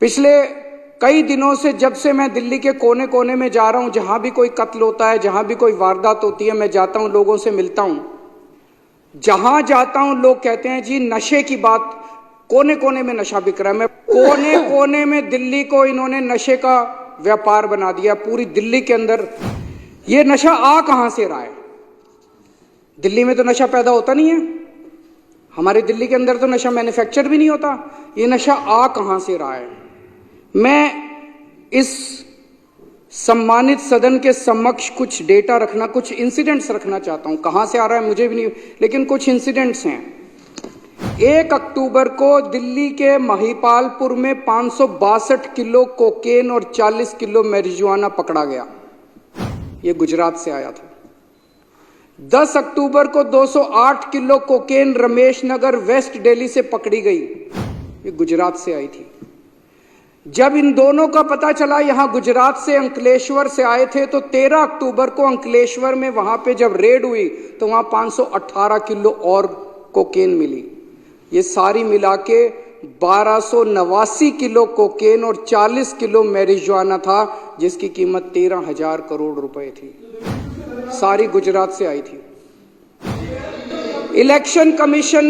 पिछले कई दिनों से जब से मैं दिल्ली के कोने कोने में जा रहा हूं, जहां भी कोई कत्ल होता है, जहां भी कोई वारदात होती है, मैं जाता हूं, लोगों से मिलता हूं। जहां जाता हूं लोग कहते हैं जी नशे की बात, कोने कोने में नशा बिक रहा है। मैं कोने कोने में दिल्ली को इन्होंने नशे का व्यापार बना दिया। पूरी दिल्ली के अंदर ये नशा आ कहां से रहा है? दिल्ली में तो नशा पैदा होता नहीं है, हमारे दिल्ली के अंदर तो नशा मैन्युफैक्चर भी नहीं होता। ये नशा आ कहां से रहा है? मैं इस सम्मानित सदन के समक्ष कुछ डेटा रखना, कुछ इंसिडेंट्स रखना चाहता हूं। कहां से आ रहा है मुझे भी नहीं, लेकिन कुछ इंसिडेंट्स हैं। 1 अक्टूबर को दिल्ली के महिपालपुर में 562 किलो कोकेन और 40 किलो मैरिजुआना पकड़ा गया। यह गुजरात से आया था। 10 अक्टूबर को 208 kilo cocaine Ramesh Nagar waste Delhi से पकड़ी गई। ये गुजरात से आई थी। जब इन दोनों का पता चला यहां गुजरात से अंकलेश्वर से आए थे, तो 13 अक्टूबर को अंकलेश्वर में वहां पे जब रेड हुई तो वहां 518 किलो और कोकेन मिली। ये सारी मिला के 1289 किलो कोकेन और 40 किलो मैरिजुआना था, जिसकी कीमत 13,000 करोड़ रुपए थी। सारी गुजरात से आई थी। इलेक्शन कमीशन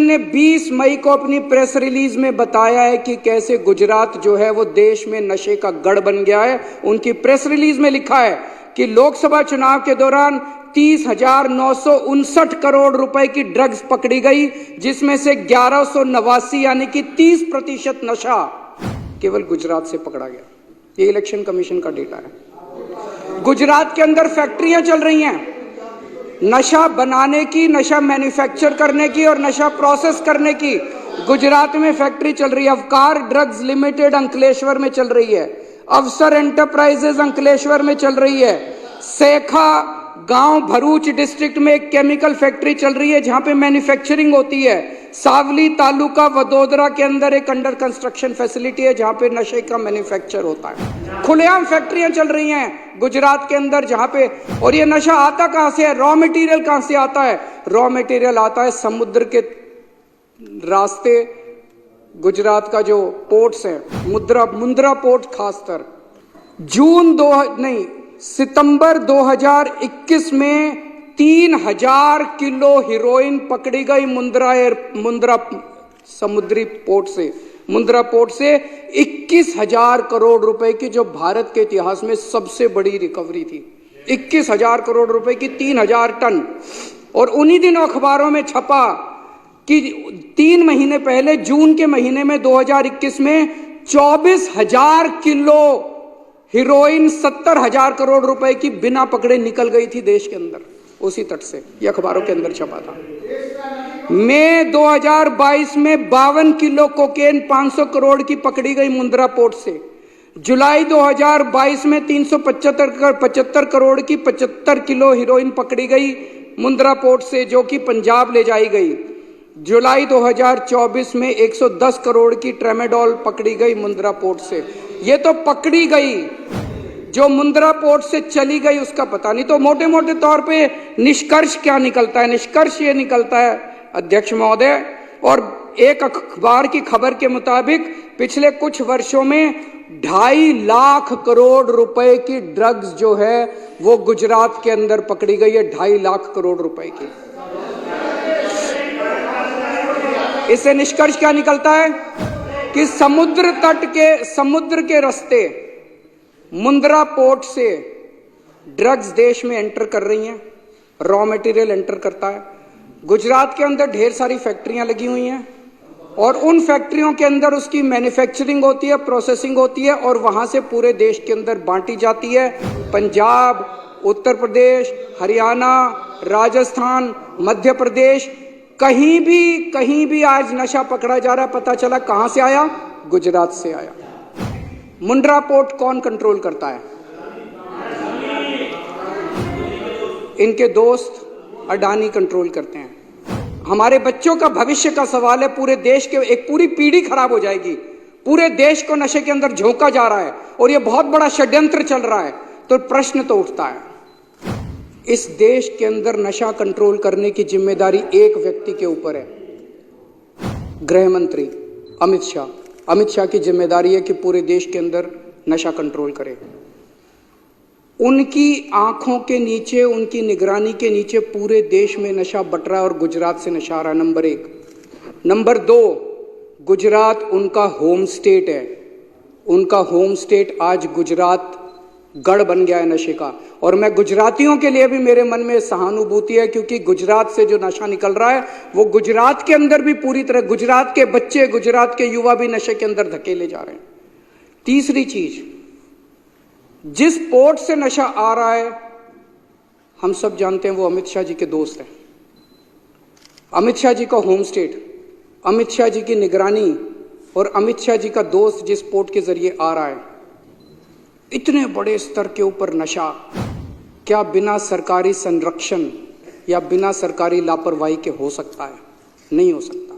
ने 20 मई को अपनी प्रेस रिलीज में बताया है कि कैसे गुजरात जो है वो देश में नशे का गढ़ बन गया है। उनकी प्रेस रिलीज में लिखा है कि लोकसभा चुनाव के दौरान 30,959 करोड़ रुपए की ड्रग्स पकड़ी गई, जिसमें से 1189 यानी कि 30% नशा केवल गुजरात से पकड़ा गया। ये इलेक्शन कमीशन का डेटा है। गुजरात के अंदर फैक्ट्रियां चल रही हैं नशा बनाने की, नशा मैन्युफैक्चर करने की और नशा प्रोसेस करने की। गुजरात में फैक्ट्री चल रही है। अवकार ड्रग्स लिमिटेड अंकलेश्वर में चल रही है। अवसर एंटरप्राइजेज अंकलेश्वर में चल रही है। सेखा गांव भरूच डिस्ट्रिक्ट में एक केमिकल फैक्ट्री चल रही है जहां पे मैन्युफैक्चरिंग होती है। सावली तालुका वडोदरा के अंदर एक अंडर कंस्ट्रक्शन फैसिलिटी है जहां पे नशे का मैन्युफैक्चर होता है। खुलेआम फैक्ट्रियां चल रही हैं गुजरात के अंदर जहां पे। और ये नशा आता कहां से है? रॉ मटेरियल कहां से आता है? रॉ मटेरियल आता है समुद्र के रास्ते। गुजरात का जो पोर्ट्स है, मुंद्रा पोर्ट खासकर, सितंबर 2021 में 3,000 किलो हीरोइन पकड़ी गई मुंद्रा समुद्री पोर्ट से। मुंद्रा पोर्ट से 21,000 करोड़ रुपए की, जो भारत के इतिहास में सबसे बड़ी रिकवरी थी। 21,000 करोड़ रुपए की 3,000 टन। और उन्हीं दिनों अखबारों में छपा कि 3 महीने पहले जून के महीने में 2021 में 24,000 किलो हीरोइन 70,000 करोड़ रुपए की बिना पकड़े निकल गई थी देश के अंदर, उसी तट से। यह अखबारों के अंदर छपा था। मई 2022 में 52 किलो कोकेन 500 करोड़ की पकड़ी गई मुंद्रा पोर्ट से। जुलाई 2022 में 375 करोड़ की 75 किलो हीरोइन पकड़ी गई मुंद्रा पोर्ट से, जो कि पंजाब ले जाई गई। जुलाई 2024 में 110 करोड़ की ट्रेमेडोल पकड़ी गई मुंद्रा पोर्ट से। ये तो पकड़ी गई, जो मुंद्रा पोर्ट से चली गई उसका पता नहीं। तो मोटे मोटे तौर पे निष्कर्ष क्या निकलता है? निष्कर्ष ये निकलता है अध्यक्ष महोदय, और एक अखबार की खबर के मुताबिक पिछले कुछ वर्षों में 2.5 लाख करोड़ रुपए की ड्रग्स जो है वो गुजरात के अंदर पकड़ी गई है। 2.5 लाख करोड़ रुपए की। इससे निष्कर्ष क्या निकलता है कि समुद्र के रास्ते मुंद्रा पोर्ट से ड्रग्स देश में एंटर कर रही हैं, रॉ मटेरियल एंटर करता है। गुजरात के अंदर ढेर सारी फैक्ट्रियां लगी हुई हैं और उन फैक्ट्रियों के अंदर उसकी मैन्युफैक्चरिंग होती है, प्रोसेसिंग होती है और वहां से पूरे देश के अंदर बांटी जाती है। पंजाब, उत्तर प्रदेश, हरियाणा, राजस्थान, मध्य प्रदेश, कहीं भी आज नशा पकड़ा जा रहा है। पता चला कहां से आया? गुजरात से आया। मुंद्रा पोर्ट कौन कंट्रोल करता है? इनके दोस्त अडानी कंट्रोल करते हैं। हमारे बच्चों का भविष्य का सवाल है। पूरे देश के एक पूरी पीढ़ी खराब हो जाएगी। पूरे देश को नशे के अंदर झोंका जा रहा है और यह बहुत बड़ा षड्यंत्र चल रहा है। तो प्रश्न तो उठता है, इस देश के अंदर नशा कंट्रोल करने की जिम्मेदारी एक व्यक्ति के ऊपर है, गृह मंत्री। अमित शाह की जिम्मेदारी है कि पूरे देश के अंदर नशा कंट्रोल करे। उनकी आंखों के नीचे, उनकी निगरानी के नीचे पूरे देश में नशा बट रहा है और गुजरात से नशा आ रहा है, नंबर 1। नंबर 2, गुजरात उनका होम स्टेट है। उनका होम स्टेट आज गुजरात गढ़ बन गया है नशे का। और मैं गुजरातियों के लिए भी मेरे मन में सहानुभूति है, क्योंकि गुजरात से जो नशा निकल रहा है वो गुजरात के अंदर भी पूरी तरह, गुजरात के बच्चे, गुजरात के युवा भी नशे के अंदर धकेले जा रहे हैं। तीसरी चीज, जिस पोर्ट से नशा आ रहा है हम सब जानते हैं, वो अमित शाह जी के दोस्त हैं। अमित शाह जी का होम स्टेट, अमित शाह जी की निगरानी और अमित शाह जी का दोस्त जिस पोर्ट के जरिए आ रहा है, इतने बड़े स्तर के ऊपर नशा क्या बिना सरकारी संरक्षण या बिना सरकारी लापरवाही के हो सकता है? नहीं हो सकता।